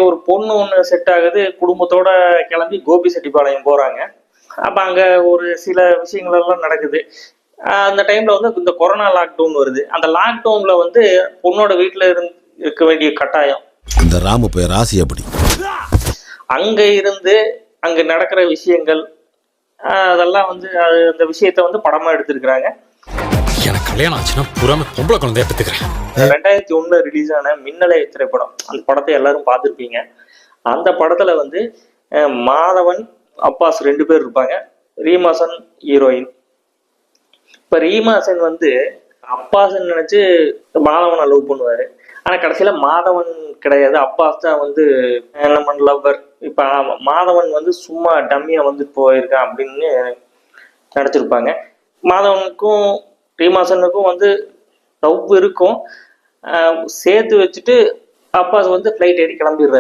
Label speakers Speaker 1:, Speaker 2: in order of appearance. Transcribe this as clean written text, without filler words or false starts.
Speaker 1: ஒரு பொண்ணு ஒன்று செட் ஆகுது, குடும்பத்தோட கிளம்பி கோபிச்செட்டிப்பாளையம் போறாங்க. அப்ப அங்க ஒரு சில விஷயங்கள் எல்லாம் நடக்குது. அந்த டைம்ல வந்து இந்த கொரோனா லாக்டவுன் வருது. அந்த லாக்டவுன்ல வந்து பொண்ணோட வீட்டுல இருக்க வேண்டிய கட்டாயம்.
Speaker 2: இந்த ராமு போய் ராசி அப்படி
Speaker 1: அங்க இருந்து அங்க நடக்கிற விஷயங்கள் அதெல்லாம் வந்து அந்த விஷயத்த வந்து படமா எடுத்திருக்கிறாங்க.
Speaker 3: எனக்கு கல்யாணம் ஆச்சுன்னா புறாம பொம்பளை குழந்தைய பெற்றுக்கிறேன்.
Speaker 1: 2001 ரிலீஸ் ஆன மின்னலை திரைப்படம். அந்த படத்தை எல்லாரும் பார்த்துருப்பீங்க. அந்த படத்துல வந்து மாதவன், அப்பாஸ் 2 பேர் இருப்பாங்க. ரீமாசன் ஹீரோயின். இப்ப ரீமாசன் வந்து அப்பாஸ்ன்னு நினைச்சு மாதவனை லவ் பண்ணுவாரு. ஆனா கடைசியில மாதவன் கிடையாது, அப்பாஸ் தான் வந்து நம்ம லவ்வர். இப்ப மாதவன் வந்து சும்மா டம்மியா வந்து போயிருக்கான் அப்படின்னு நினைச்சிருப்பாங்க. மாதவனுக்கும் ரீமாசனுக்கும் வந்து லவ் இருக்கும். சேர்த்து வச்சுட்டு அப்பாஸ் வந்து ஃப்ளைட் ஏறி கிளம்பிடுறாரு.